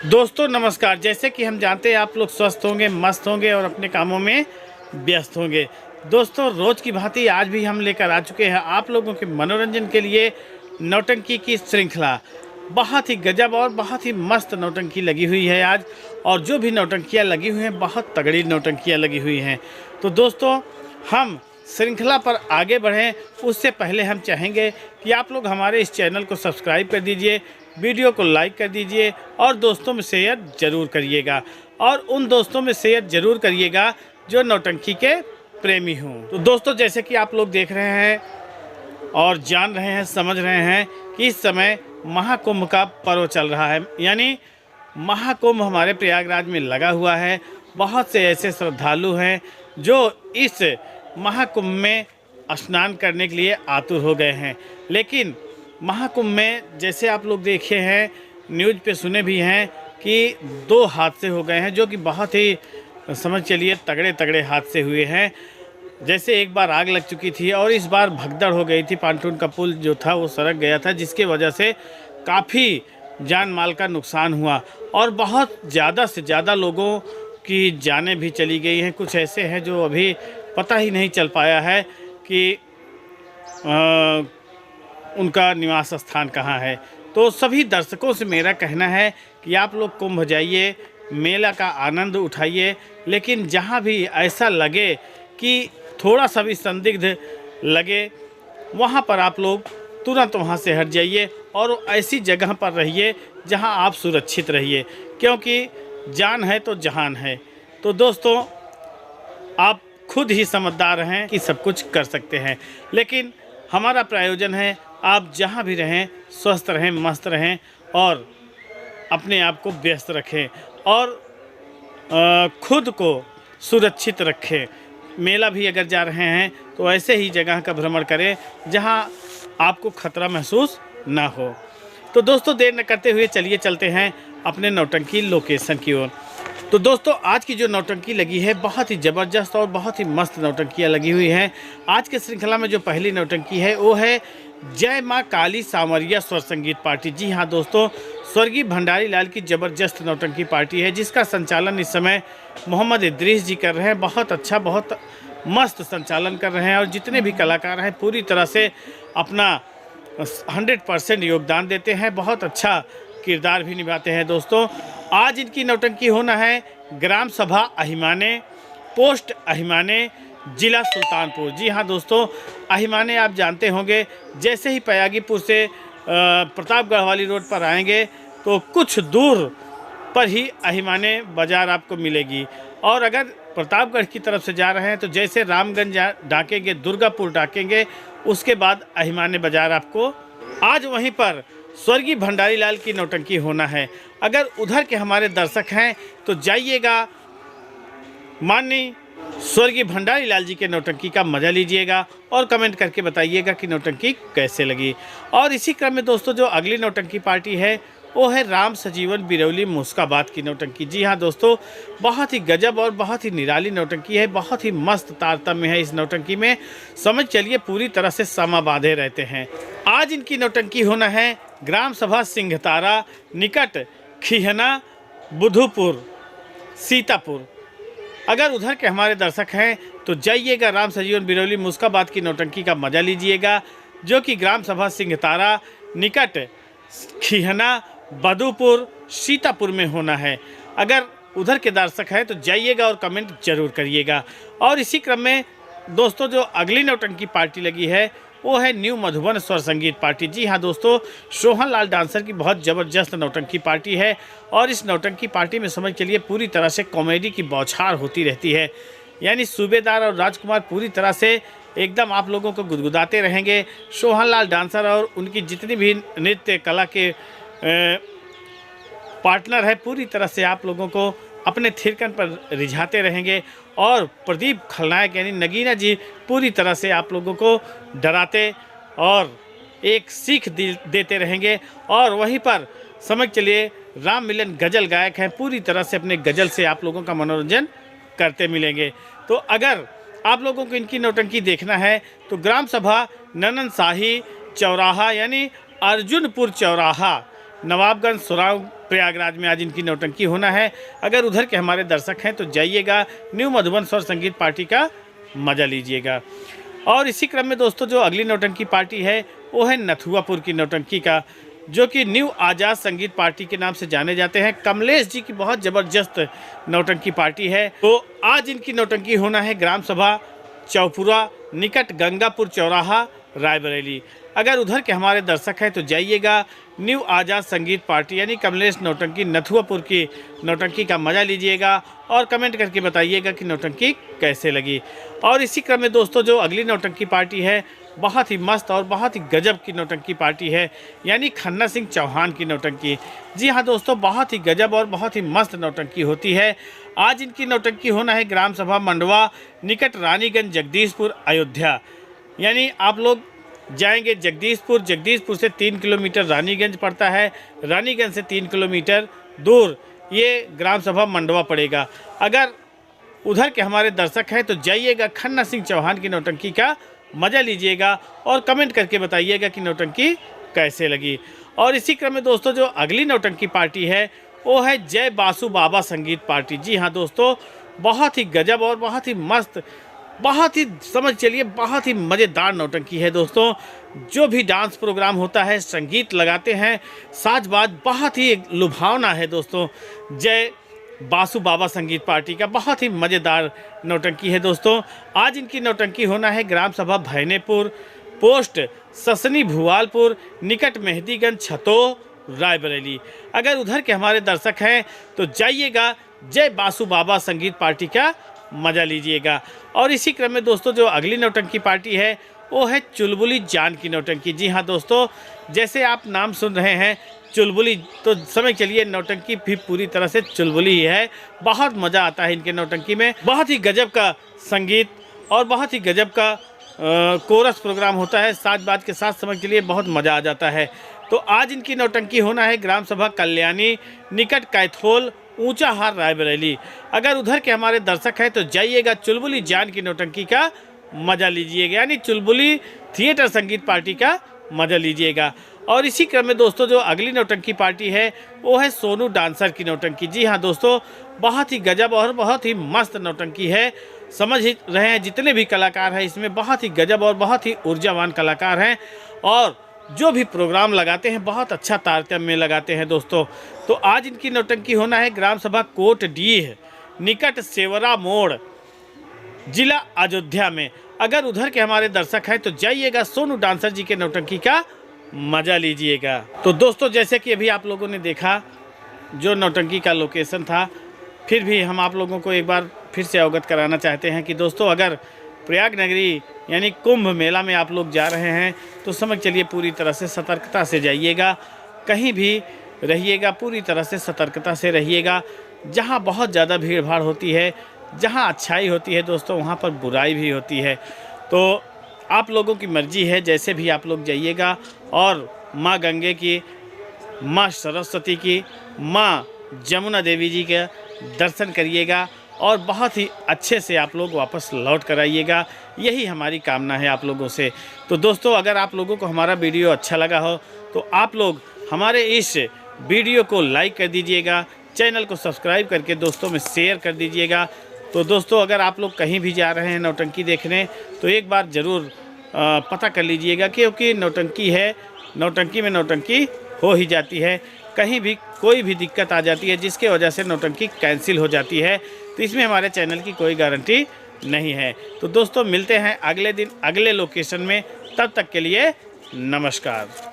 दोस्तों नमस्कार। जैसे कि हम जानते हैं आप लोग स्वस्थ होंगे, मस्त होंगे और अपने कामों में व्यस्त होंगे। दोस्तों रोज़ की भांति आज भी हम लेकर आ चुके हैं आप लोगों के मनोरंजन के लिए नौटंकी की श्रृंखला। बहुत ही गजब और बहुत ही मस्त नौटंकी लगी हुई है आज, और जो भी नौटंकियाँ लगी हुई हैं बहुत तगड़ी नौटंकियाँ लगी हुई हैं। तो दोस्तों हम श्रृंखला पर आगे बढ़ें उससे पहले हम चाहेंगे कि आप लोग हमारे इस चैनल को सब्सक्राइब कर दीजिए, वीडियो को लाइक कर दीजिए और दोस्तों में शेयर ज़रूर करिएगा, और उन दोस्तों में शेयर ज़रूर करिएगा जो नौटंकी के प्रेमी हों। तो दोस्तों जैसे कि आप लोग देख रहे हैं और जान रहे हैं, समझ रहे हैं कि इस समय महाकुंभ का पर्व चल रहा है, यानी महाकुंभ हमारे प्रयागराज में लगा हुआ है। बहुत से ऐसे श्रद्धालु हैं जो इस महाकुंभ में स्नान करने के लिए आतुर हो गए हैं। लेकिन महाकुंभ में जैसे आप लोग देखे हैं, न्यूज़ पे सुने भी हैं कि 2 हादसे हो गए हैं, जो कि बहुत ही समझ चलिए तगड़े तगड़े हादसे हुए हैं। जैसे एक बार आग लग चुकी थी और इस बार भगदड़ हो गई थी, पांटून का पुल जो था वो सरक गया था, जिसके वजह से काफ़ी जान माल का नुकसान हुआ और बहुत ज़्यादा से ज़्यादा लोगों की जानें भी चली गई हैं। कुछ ऐसे हैं जो अभी पता ही नहीं चल पाया है कि उनका निवास स्थान कहाँ है। तो सभी दर्शकों से मेरा कहना है कि आप लोग कुंभ जाइए, मेला का आनंद उठाइए, लेकिन जहाँ भी ऐसा लगे कि थोड़ा सा भी संदिग्ध लगे वहाँ पर आप लोग तुरंत वहाँ से हट जाइए और ऐसी जगह पर रहिए जहाँ आप सुरक्षित रहिए, क्योंकि जान है तो जहान है। तो दोस्तों आप खुद ही समझदार हैं कि सब कुछ कर सकते हैं, लेकिन हमारा प्रायोजन है आप जहाँ भी रहें स्वस्थ रहें, मस्त रहें और अपने आप को व्यस्त रखें और खुद को सुरक्षित रखें। मेला भी अगर जा रहे हैं तो ऐसे ही जगह का भ्रमण करें जहाँ आपको खतरा महसूस ना हो। तो दोस्तों देर न करते हुए चलिए चलते हैं अपने नौटंकी लोकेशन की ओर। तो दोस्तों आज की जो नौटंकी लगी है बहुत ही ज़बरदस्त और बहुत ही मस्त नौटंकियाँ लगी हुई हैं। आज के श्रृंखला में जो पहली नौटंकी है वो है जय माँ काली सांवरिया स्वर संगीत पार्टी। जी हाँ दोस्तों, स्वर्गीय भंडारी लाल की ज़बरदस्त नौटंकी पार्टी है, जिसका संचालन इस समय मोहम्मद इद्रीस जी कर रहे हैं। बहुत अच्छा, बहुत मस्त संचालन कर रहे हैं और जितने भी कलाकार हैं पूरी तरह से अपना 100% योगदान देते हैं, बहुत अच्छा किरदार भी निभाते हैं। दोस्तों आज इनकी नौटंकी होना है ग्राम सभा अहिमाने, पोस्ट अहिमाने, जिला सुल्तानपुर। जी हाँ दोस्तों, अहिमाने आप जानते होंगे, जैसे ही पयागीपुर से प्रतापगढ़ वाली रोड पर आएंगे तो कुछ दूर पर ही अहिमाने बाज़ार आपको मिलेगी, और अगर प्रतापगढ़ की तरफ से जा रहे हैं तो जैसे रामगंज डाकेंगे, दुर्गापुर डाकेंगे, उसके बाद अहिमाने बाज़ार आपको। आज वहीं पर स्वर्गीय भंडारी लाल की नौटंकी होना है। अगर उधर के हमारे दर्शक हैं तो जाइएगा, माननीय स्वर्गीय भंडारी लाल जी के नौटंकी का मज़ा लीजिएगा और कमेंट करके बताइएगा कि नौटंकी कैसे लगी। और इसी क्रम में दोस्तों जो अगली नौटंकी पार्टी है वो है राम सजीवन बिरौली मुस्काबाद की नौटंकी। जी हाँ दोस्तों, बहुत ही गजब और बहुत ही निराली नौटंकी है, बहुत ही मस्त तारतम्य है इस नौटंकी में, समझ चलिए पूरी तरह से समा बांधे रहते हैं। आज इनकी नौटंकी होना है ग्राम सभा सिंहतारा, निकट खिहना, बुधुपुर, सीतापुर। अगर उधर के हमारे दर्शक हैं तो जाइएगा राम सजीवन बिरौली मुस्काबाद की नौटंकी का मज़ा लीजिएगा, जो कि ग्राम सभा सिंहतारा, निकट खिहना, बधुपुर, सीतापुर में होना है। अगर उधर के दर्शक हैं तो जाइएगा और कमेंट जरूर करिएगा। और इसी क्रम में दोस्तों जो अगली नौटंकी पार्टी लगी है वो है न्यू मधुबन स्वर संगीत पार्टी। जी हाँ दोस्तों, सोहन लाल डांसर की बहुत ज़बरदस्त नौटंकी पार्टी है, और इस नौटंकी पार्टी में समझ चलिए पूरी तरह से कॉमेडी की बौछार होती रहती है, यानी सूबेदार और राजकुमार पूरी तरह से एकदम आप लोगों को गुदगुदाते रहेंगे। सोहन लाल डांसर और उनकी जितनी भी नृत्य कला के पार्टनर है पूरी तरह से आप लोगों को अपने थिरकन पर रिझाते रहेंगे, और प्रदीप खलनायक यानी नगीना जी पूरी तरह से आप लोगों को डराते और एक सीख देते रहेंगे। और वहीं पर समझ चलिए राम मिलन गज़ल गायक हैं, पूरी तरह से अपने गज़ल से आप लोगों का मनोरंजन करते मिलेंगे। तो अगर आप लोगों को इनकी नौटंकी देखना है तो ग्राम सभा ननन शाही चौराहा यानी अर्जुनपुर चौराहा नवाबगंज, सुराव, प्रयागराज में आज इनकी नौटंकी होना है। अगर उधर के हमारे दर्शक हैं तो जाइएगा, न्यू मधुबन स्वर संगीत पार्टी का मज़ा लीजिएगा। और इसी क्रम में दोस्तों जो अगली नौटंकी पार्टी है वो है नथुआपुर की नौटंकी का, जो कि न्यू आज़ाद संगीत पार्टी के नाम से जाने जाते हैं। कमलेश जी की बहुत ज़बरदस्त नौटंकी पार्टी है। तो आज इनकी नौटंकी होना है ग्राम सभा चौपुरा निकट गंगापुर चौराहा, रायबरेली। अगर उधर के हमारे दर्शक हैं तो जाइएगा, न्यू आज़ाद संगीत पार्टी यानी कमलेश नौटंकी नथुआपुर की नौटंकी का मज़ा लीजिएगा और कमेंट करके बताइएगा कि नौटंकी कैसे लगी। और इसी क्रम में दोस्तों जो अगली नौटंकी पार्टी है बहुत ही मस्त और बहुत ही गजब की नौटंकी पार्टी है, यानी खन्ना सिंह चौहान की नौटंकी। जी हाँ दोस्तों, बहुत ही गजब और बहुत ही मस्त नौटंकी होती है। आज इनकी नौटंकी होना है ग्राम सभा मंडवा निकट रानीगंज, जगदीशपुर, अयोध्या। यानी आप लोग जाएंगे जगदीशपुर, जगदीशपुर से 3 किलोमीटर रानीगंज पड़ता है, रानीगंज से 3 किलोमीटर दूर ये ग्राम सभा मंडवा पड़ेगा। अगर उधर के हमारे दर्शक हैं तो जाइएगा, खन्ना सिंह चौहान की नौटंकी का मज़ा लीजिएगा और कमेंट करके बताइएगा कि नौटंकी कैसे लगी। और इसी क्रम में दोस्तों जो अगली नौटंकी पार्टी है वो है जय बासु बाबा संगीत पार्टी। जी हाँ दोस्तों, बहुत ही गजब और बहुत ही मस्त, बहुत ही समझ चलिए बहुत ही मज़ेदार नौटंकी है दोस्तों। जो भी डांस प्रोग्राम होता है, संगीत लगाते हैं, साज बाज, बहुत ही लुभावना है दोस्तों। जय बासु बाबा संगीत पार्टी का बहुत ही मज़ेदार नौटंकी है दोस्तों। आज इनकी नौटंकी होना है ग्राम सभा भैनेपुर, पोस्ट ससनी भुआलपुर निकट मेहदीगंज, छतो, रायबरेली। अगर उधर के हमारे दर्शक हैं तो जाइएगा, जय बासु बाबा संगीत पार्टी का मज़ा लीजिएगा। और इसी क्रम में दोस्तों जो अगली नौटंकी पार्टी है वो है चुलबुली जान की नौटंकी। जी हाँ दोस्तों, जैसे आप नाम सुन रहे हैं चुलबुली, तो समझ चलिए नौटंकी भी पूरी तरह से चुलबुली ही है। बहुत मज़ा आता है इनके नौटंकी में, बहुत ही गजब का संगीत और बहुत ही गजब का कोरस प्रोग्राम होता है, साज बाज के साथ समझ चलिए बहुत मज़ा आ जाता है। तो आज इनकी नौटंकी होना है ग्राम सभा कल्याणी निकट कैथोल, ऊंचा हार, रायबरेली। अगर उधर के हमारे दर्शक हैं तो जाइएगा, चुलबुली जान की नौटंकी का मज़ा लीजिएगा, यानी चुलबुली थिएटर संगीत पार्टी का मज़ा लीजिएगा। और इसी क्रम में दोस्तों जो अगली नौटंकी पार्टी है वो है सोनू डांसर की नौटंकी। जी हाँ दोस्तों, बहुत ही गजब और बहुत ही मस्त नौटंकी है। समझ ही रहे हैं जितने भी कलाकार हैं इसमें बहुत ही गजब और बहुत ही ऊर्जावान कलाकार हैं, और जो भी प्रोग्राम लगाते हैं बहुत अच्छा तारतम्य लगाते हैं दोस्तों। तो आज इनकी नौटंकी होना है ग्राम सभा कोटडीह निकट सेवरा मोड़, जिला अयोध्या में। अगर उधर के हमारे दर्शक हैं तो जाइएगा, सोनू डांसर जी के नौटंकी का मज़ा लीजिएगा। तो दोस्तों जैसे कि अभी आप लोगों ने देखा जो नौटंकी का लोकेशन था, फिर भी हम आप लोगों को एक बार फिर से अवगत कराना चाहते हैं कि दोस्तों अगर प्रयाग नगरी यानी कुंभ मेला में आप लोग जा रहे हैं तो समझ चलिए पूरी तरह से सतर्कता से जाइएगा, कहीं भी रहिएगा पूरी तरह से सतर्कता से रहिएगा। जहाँ बहुत ज़्यादा भीड़ भाड़ होती है, जहाँ अच्छाई होती है दोस्तों वहाँ पर बुराई भी होती है। तो आप लोगों की मर्ज़ी है, जैसे भी आप लोग जाइएगा। और माँ गंगे की, माँ सरस्वती की, माँ जमुना देवी जी के दर्शन करिएगा और बहुत ही अच्छे से आप लोग वापस लौट कर आइएगा, यही हमारी कामना है आप लोगों से। तो दोस्तों अगर आप लोगों को हमारा वीडियो अच्छा लगा हो तो आप लोग हमारे इस वीडियो को लाइक कर दीजिएगा, चैनल को सब्सक्राइब करके दोस्तों में शेयर कर दीजिएगा। तो दोस्तों अगर आप लोग कहीं भी जा रहे हैं नौटंकी देखने तो एक बार ज़रूर पता कर लीजिएगा, क्योंकि नौटंकी है, नौटंकी में नौटंकी हो ही जाती है, कहीं भी कोई भी दिक्कत आ जाती है जिसके वजह से नौटंकी कैंसिल हो जाती है, तो इसमें हमारे चैनल की कोई गारंटी नहीं है। तो दोस्तों मिलते हैं अगले दिन अगले लोकेशन में, तब तक के लिए नमस्कार।